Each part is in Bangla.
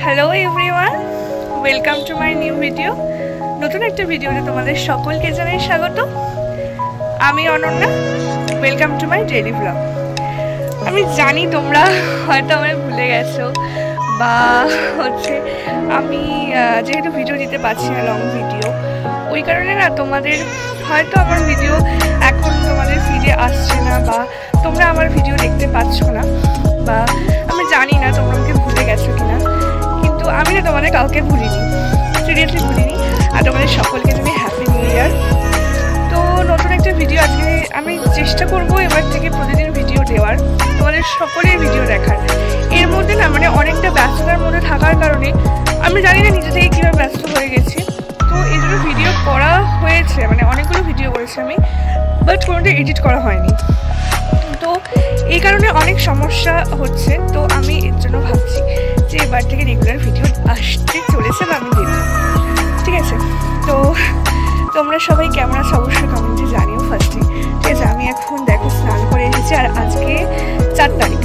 Hello everyone, welcome to my new video. নতুন একটা ভিডিওতে তোমাদের সকলকে জানাই স্বাগত। আমি Ananya, welcome to my daily blog. আমি জানি তোমরা হয়তো আমায় ভুলে গেছো, বা আমি যেহেতু ভিডিও দিতে পারছি না লং ভিডিও, ওই কারণে না তোমাদের হয়তো আমার ভিডিও এখন তোমাদের ফিডে আসছে না, বা তোমরা আমার ভিডিও দেখতে পাচ্ছ না, বা আমি জানি না তোমরা আমাকে ভুলে গেছো কিনা। কিন্তু আমি না তোমাদের কাউকে ভুলিনি, সিরিয়াসলি ভুলিনি। আর তোমাদের সকলকে জানি হ্যাপি নিউ ইয়ার। তো নতুন একটা ভিডিও আজকে আমি চেষ্টা করব এবার থেকে প্রতিদিন ভিডিও দেওয়ার, তোমাদের সকলের ভিডিও দেখার। এর মধ্যে না অনেকটা ব্যস্ততার মধ্যে থাকার কারণে আমি জানি না নিজে থেকে কীভাবে ব্যস্ত হয়ে গেছি। তো এই জন্য ভিডিও করা হয়েছে, অনেকগুলো ভিডিও করেছি আমি, বাট কোনোটা এডিট করা হয়নি। তো এই কারণে অনেক সমস্যা হচ্ছে। তো আমি এর জন্য ভাবছি যে এবার থেকে রেগুলার ভিডিও আসতে চলেছে, বা আমি দেব, ঠিক আছে? তো তোমরা সবাই কেমন আছো অবশ্যই কমেন্টে জানিও ফার্স্টে, ঠিক আছে? আমি এখন দেখো স্নান করে এসেছি, আর আজকে 4 তারিখ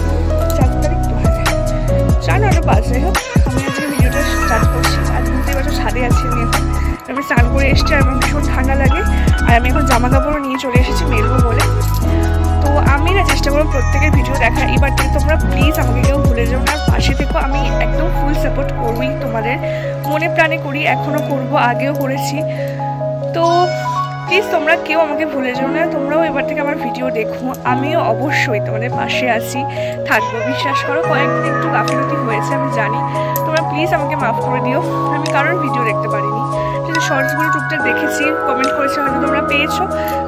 4:05 যাই হোক, আমি আজকে ভিডিওটা স্টার্ট করছি। আর বুঝতেই পারছো ছাদে আছি আমি স্নান করে এসেছি, আর আমার ভীষণ ঠান্ডা লাগে। আর আমি এখন জামা কাপড়ও নিয়ে চলে এসেছি মেলবো বলে। তো আমি না চেষ্টা করবো প্রত্যেকের ভিডিও দেখা। এবার থেকে তোমরা প্লিজ আমাকে কেউ ভুলে যাও না, পাশে থেকো। আমি একদম ফুল সাপোর্ট করবই তোমাদের, মনে প্রাণে করি, এখনও করবো, আগেও করেছি। তো প্লিজ তোমরা কেউ আমাকে ভুলে যাও না, তোমরাও এবার থেকে আমার ভিডিও দেখো। আমিও অবশ্যই তোমাদের পাশে আছি, থাকবো, বিশ্বাস করো। কয়েকদিন একটু গাফিলতি হয়েছে আমি জানি, তোমরা প্লিজ আমাকে মাফ করে দিও। আমি কারোর ভিডিও দেখতে পারিনি, কিন্তু শর্টসগুলো টুকটাক দেখেছি, কমেন্ট করেছে, হয়তো তোমরা পেয়েছো।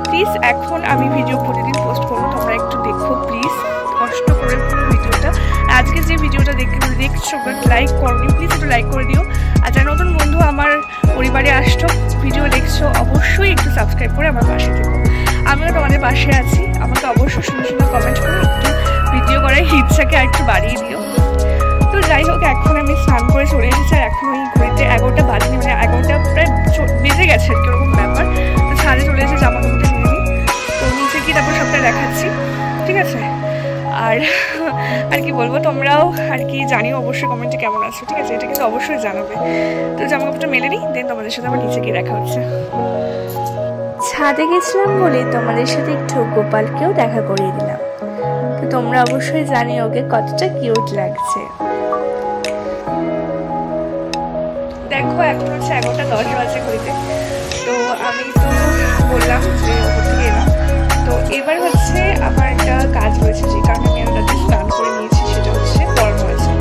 প্লিজ এখন আমি ভিডিও প্রতিদিন পোস্ট করবো, তোমরা একটু দেখো প্লিজ, কষ্ট করে পুরো ভিডিওটা। আজকে যে ভিডিওটা দেখছো বাট লাইক করনি, প্লিজ একটু লাইক করে দিও। আর যারা নতুন বন্ধু আমার পরিবারে আসছো, ভিডিও দেখছো, অবশ্যই একটু সাবস্ক্রাইব করে আমার পাশে থেকো। আমিও তোমাদের পাশে আছি। আমাকে অবশ্যই সুন্দর সুন্দর কমেন্ট করে একটু ভিডিও করার ইচ্ছাকে আর একটু বাড়িয়ে দিও। তো যাই হোক, এখন আমি স্নান করে চলে এসেছি, আর এখন ওই ঘড়িতে 11টা বাজেনি, 11টা প্রায় বেজে গেছে আর কিরকম ব্যাপার। তো ছাদে চলে এসে জামা কাপড়টা নিয়ে নিই, তো নিচে গিয়ে তারপর সবটা দেখাচ্ছি, ঠিক আছে? আর কি বলবো, তোমরাও আর কি জানিও অবশ্যই কমেন্টে কেমন আছো, ঠিক আছে? এটা কিন্তু অবশ্যই জানাবে। তো জামা কাপড়টা মেলে নিই, দেন তোমাদের সাথে আবার নিচে গিয়ে দেখা হচ্ছে। ছাদে গেছিলাম বলে তোমাদের সাথে একটু গোপালকেও দেখা করিয়ে দিলাম। তো তোমরা অবশ্যই জানিও ওকে কতটা কিউট লাগছে। দেখো এখন হচ্ছে 11:10 বাজে ঘড়িতে। তো আমি তো বললাম যে ওপর থেকে এলাম, তো এবার হচ্ছে আমার একটা কাজ রয়েছে, যে কারণে আমি একটা স্নান করে নিয়েছি, সেটা হচ্ছে পড়ানো আছে।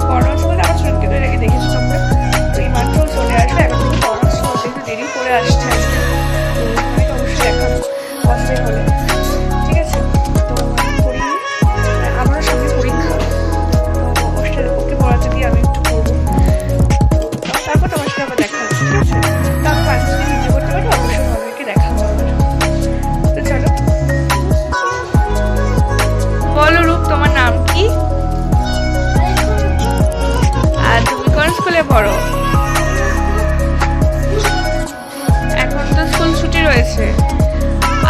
পড়ানো আছে বলে আমার ছোটকে তো এর আগে দেখেছো তোমরা, তো এই মাত্র চলে আসবে। এখন থেকে পড়ানো একটু দেরি করে আসছে, তো আমি তো অবশ্যই দেখাবো পসিবল হলে, ঠিক আছে? তো পড়ি, আমারও সামনে পরীক্ষা, তো ওকে পড়াতে দিয়ে আমি একটু পড়বো, তারপর তোমার সাথে আবার দেখা হচ্ছে, ঠিক আছে? তো আমি মাঝে যদি ভিডিও করতে পারি অবশ্যই তোমাদেরকে দেখাবো আবার। তো চলো, বলো রূপ, তোমার নাম কি? আর তুমি কোন স্কুলে পড়ো? এখন তো স্কুল ছুটি রয়েছে,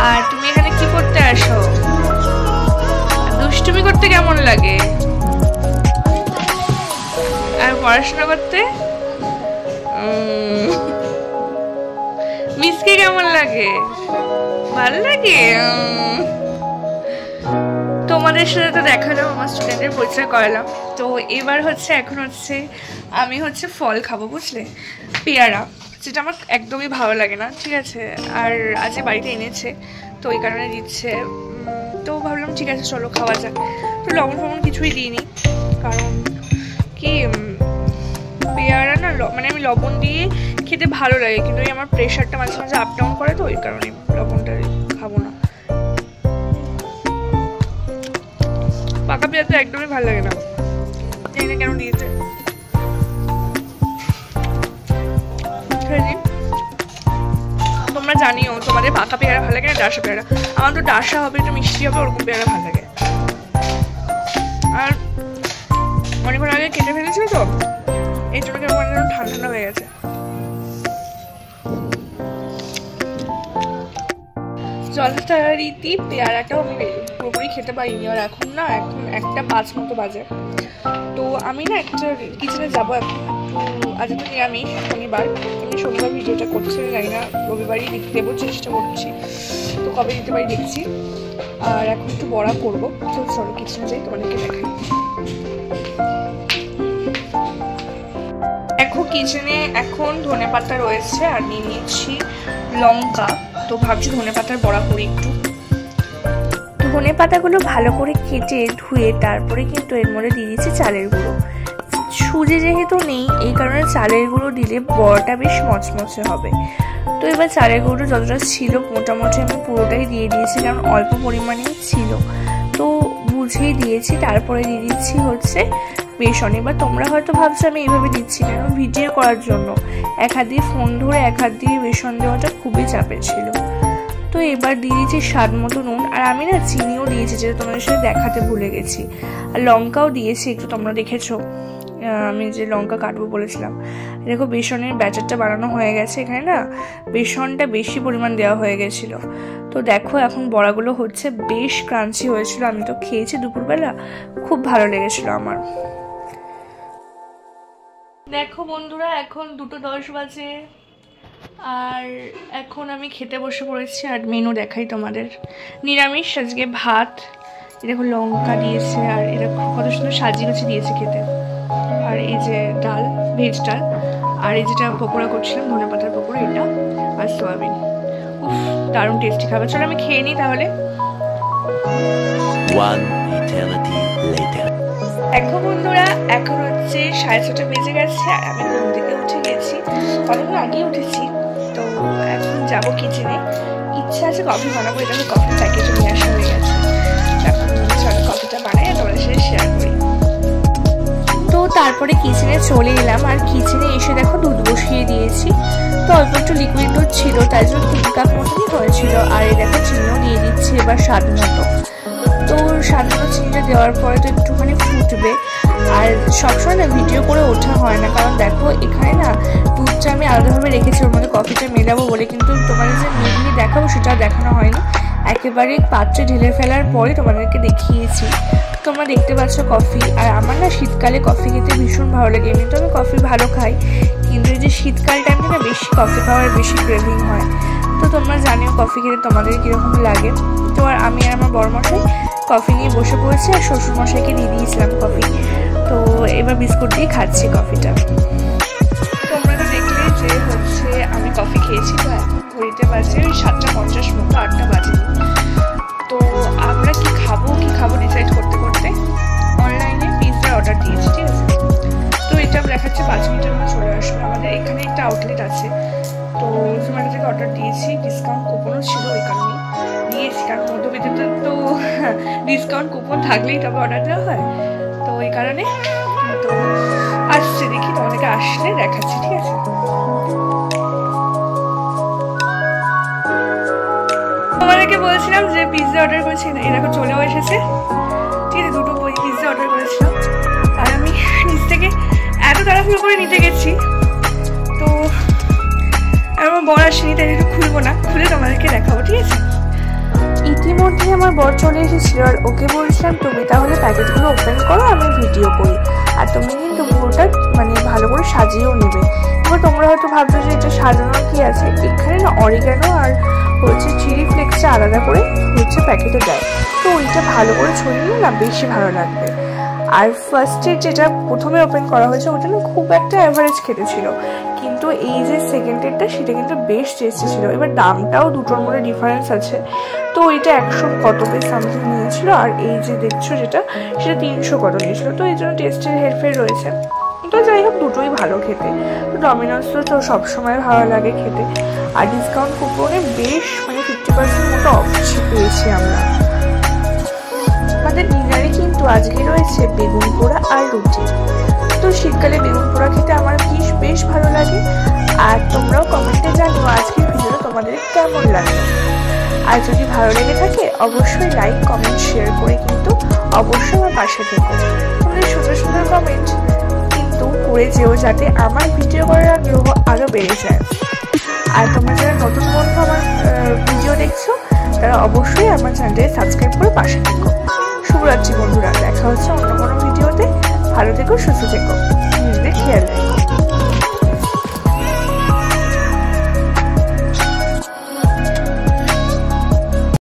আর তুমি এখানে কি করতে আসো? দুষ্টুমি করতে কেমন লাগে? আর পড়াশোনা করতে মিসকে কেমন লাগে? ভালো লাগে। তোমাদের সাথে তো দেখালাম, আমার স্টুডেন্টের পরিচয় করালাম। তো এবার এখন আমি ফল খাবো, বুঝলে? পেয়ারা, যেটা আমার একদমই ভালো লাগে না, ঠিক আছে? আর আজ বাড়িতে এনেছে, তো ওই কারণে দিচ্ছে। তো ভাবলাম ঠিক আছে চলো খাওয়া যাক। তো লবণ ফবণ কিছুই দিইনি, কারণ কি পেয়ারা না আমি লবণ দিয়ে খেতে ভালো লাগে, কিন্তু আমার প্রেশারটা মাঝে মাঝে আপ ডাউন করে, তো ওই কারণে লবণটা খাবো না। পাকা পেঁয়াজ তো একদমই ভালো লাগে না, জানি না কেন দিয়েছে। তোমরা জানিও তোমাদের পাকা পেয়ারা ভালো লাগে না ডাসা পেয়ারা? আমার তো ডাসা হবে, একটু মিষ্টি হবে, ওরকম পেয়ারা ভালো লাগে। আর অনেকক্ষণ আগে কেটে ফেলেছিল তো, এই জন্য কেমন ঠান্ডা ঠান্ডা হয়ে গেছে। জলটা রীতি পেয়ারাটাও আমি পুরোপুরি খেতে পারিনি, আর এখন 1:05 মতো বাজে। তো আমি একটা কিচেনে যাবো এখন। আজ তো নিরামিষ, শনিবার। আমি শনিবার ভিডিওটা করছি, জানি না রবিবারই দেবো, চেষ্টা করছি। তো কবে দিতে পারি দেখছি। আর এখন একটু বড়া করবো। চলো কিচেনে যাই, তোমাদেরকে দেখাই। কিচেনে এখন ধনেপাতা রয়েছে আর নিয়ে নিয়েছি লঙ্কা। তো ভাবছি ধনেপাতার বড়া করি একটু। ধনেপাতাগুলো ভালো করে কেটে ধুয়ে তারপরে কিন্তু এর মধ্যে দিয়ে দিচ্ছি চালের গুঁড়ো। সুজি যেহেতু নেই, এই কারণে চালের গুঁড়ো দিলে বড়াটা বেশ মচমচে হবে। তো এবার চালের গুঁড়ো যতটা ছিল মোটামুটি আমি পুরোটাই দিয়ে দিয়েছি, কারণ অল্প পরিমাণেই ছিল, তো বুঝেই দিয়েছি। তারপরে দিয়ে দিচ্ছি হচ্ছে বেসন। এবার তোমরা হয়তো ভাবছো আমি এইভাবে দিচ্ছি কেন, ভিডিও করার জন্য। এক হাত দিয়ে ফোন ধরে এক হাত দিয়ে বেসন দেওয়াটা খুবই চাপের ছিল। তো এবার দিয়ে দিয়েছি স্বাদ মতো নুন, আর আমি চিনিও দিয়েছি, যেটা তোমাদের সাথে দেখাতে ভুলে গেছি। আর লঙ্কাও দিয়েছি একটু, তোমরা দেখেছো আমি যে লঙ্কা কাটবো বলেছিলাম। দেখো বেসনের ব্যাটারটা বানানো হয়ে গেছে। এখানে বেসনটা বেশি পরিমাণ দেওয়া হয়ে গেছিলো। তো দেখো এখন বড়াগুলো হচ্ছে, বেশ ক্রাঞ্চি হয়েছিল। আমি তো খেয়েছি দুপুরবেলা, খুব ভালো লেগেছিল আমার। দেখো বন্ধুরা, এখন 2:10 বাজে, আর এখন আমি খেতে বসে পড়েছি। আর মেনু দেখাই তোমাদের। নিরামিষ আজকে ভাত, দেখো লঙ্কা দিয়েছে, আর এরকম কত সুন্দর সাজিয়ে গুছিয়ে দিয়েছে খেতে। আর এই যে ডাল, ভেজ ডাল, আর এই যেটা পকোড়া করছিলাম ধনেপাতার পকোড়া, এটা আর সোয়াবিন। উফ, দারুণ টেস্টি খাবার। চলো আমি খেয়ে নিই তাহলে। দেখো বন্ধুরা, এখন হচ্ছে 6:30 বেজে গেছে, আর আমি ঘুম থেকে উঠে গেছি, অনেকক্ষণ আগেই উঠেছি। তো এখন যাবো কিচেনে। ইচ্ছা আছে কফি বানাবো, এটা আমি কফি প্যাকেট নিয়ে আসা হয়ে গেছে। এখন চলো কফিটা বানাই আর তোমাদের সাথে শেয়ার করি। তো তারপরে কিচেনে চলে এলাম, আর কিচেনে এসে দেখো দুধ বসিয়ে দিয়েছি। তো অল্প একটু লিকুইড দুধ ছিল, তাই জন্য 3 কাপ মতনই হয়েছিল। আর এই দেখো চিনিও দিয়ে দিচ্ছি এবার স্বাদ মতো। তো স্বাদ মতো চিনিটা দেওয়ার পরে তো একটুখানি ফুটবে। আর সবসময় ভিডিও করে ওঠা হয় না, কারণ দেখো এখানে দুধটা আমি আলাদাভাবে রেখেছি ওর মধ্যে কফিটা মেলাবো বলে, কিন্তু তোমাদের যে মিলিয়ে দেখাবো সেটা দেখানো হয়নি। একেবারে পাত্রে ঢেলে ফেলার পরে তোমাদেরকে দেখিয়েছি। তোমরা দেখতে পাচ্ছ কফি। আর আমার শীতকালে কফি খেতে ভীষণ ভালো লাগে। এমনিতে আমি কফি ভালো খাই, কিন্তু এই যে শীতকাল টাইমটা বেশি কফি খাওয়ার বেশি ক্রেভিং হয়। তো তোমরা জানিও কফি খেতে তোমাদের কীরকম লাগে। তো আর আমি আর আমার বড়মশাই কফি নিয়ে বসে পড়েছি, আর শ্বশুরমশাইকে দিয়ে দিয়েছিলাম কফি। তো এবার বিস্কুট দিয়ে খাচ্ছি কফিটা। তোমরা তো দেখলে যে হচ্ছে আমি কফি খেয়েছি। তো এখন ঘড়িতে বাজে 7:50 মতো, 8টা বাজে। তো আমরা কি খাবো ডিসাইড করতে করতে অনলাইনে পিৎজার অর্ডার দিয়েছি, ঠিক আছে। তো এটা দেখাচ্ছে 5 মিনিটের মধ্যে চলে আসবে। আমাদের এখানে একটা আউটলেট আছে, তো জোম্যাটো থেকে অর্ডার দিয়েছি। ডিসকাউন্ট কুপনও ছিল, ওই কারণেই দিয়েছি, কারণ মধ্যবিত্তদের তো ডিসকাউন্ট কুপন থাকলেই তবে অর্ডার দেওয়া হয়। তো ওই কারণে তো আসছে, দেখি তোমাদেরকে আসলে দেখাচ্ছি, ঠিক আছে। তোমাদেরকে বলছিলাম যে পিৎজা অর্ডার করেছি, এরকম চলেও এসেছে, ঠিক আছে। 2টো পিৎজা অর্ডার করেছিলাম, আর আমি নিচ থেকে এত তাড়াহুড়ো করে নিতে গেছি। তো আমার বর আসেনি, তাই একটু খুলবো না, খুলে তোমাদেরকে দেখাবো, ঠিক আছে। ইতিমধ্যে আমার বর চলে এসেছিল, আর ওকে বলছিলাম তুমি তাহলে প্যাকেটগুলো ওপেন করো, আমি ভিডিও করি। আর তুমি কিন্তু পুরোটা ভালো করে সাজিয়েও নেবে। এবার তোমরা হয়তো ভাবছো যে এটা সাজানোর কি আছে, এখানে অরিগানো আর হচ্ছে চিলি ফ্লেক্সটা আলাদা করে হচ্ছে প্যাকেটে দেয়। তো ওইটা ভালো করে ছড়িয়ে নিলে বেশি ভালো লাগবে। আর ফার্স্টে যেটা প্রথমে ওপেন করা হয়েছে ওটা খুব একটা অ্যাভারেজ খেতে ছিল, কিন্তু এই যে সেকেন্ডেরটা সেটা কিন্তু বেশ টেস্টি ছিল। এবার দামটাও দুটোর মধ্যে ডিফারেন্স আছে। তো ওইটা 100 কত পেজ সামথিং নিয়েছিল, আর এই যে দেখছো সেটা 300 কত নিয়েছিল। তো এই জন্য টেস্টের হেরফের রয়েছে। তো যাই হোক, দুটোই ভালো খেতে। তো ডমিনোস তো সবসময় ভালো লাগে খেতে। আর ডিসকাউন্ট কুপনে বেশ 50% মতো অফ পেয়েছি আমরা। আমাদের ডিনারে কিন্তু আজকে রয়েছে বেগুন পোড়া আর রুটি। তো শীতকালে বেগুন পোড়া খেতে আমার বেশ ভালো লাগে। আর তোমরাও কমেন্টে জানিও আজকের ভিডিওটা তোমাদের কেমন লাগে। আর যদি ভালো লেগে থাকে অবশ্যই লাইক কমেন্ট শেয়ার করে কিন্তু অবশ্যই আমার পাশে থেকো। তোমাদের সুন্দর সুন্দর কমেন্ট কিন্তু করে যেও, যাতে আমার ভিডিও করার আগ্রহ আরও বেড়ে যায়। আর তোমরা যারা নতুন বন্ধু আমার ভিডিও দেখছো তারা অবশ্যই আমার চ্যানেলটাকে সাবস্ক্রাইব করে পাশে থেকো। শুভরাত্রি বন্ধুরা, দেখা হচ্ছে অন্য কোনো ভিডিওতে। ভালো থেকো, সুস্থ থেকো, নিজেদের খেয়াল রেখো।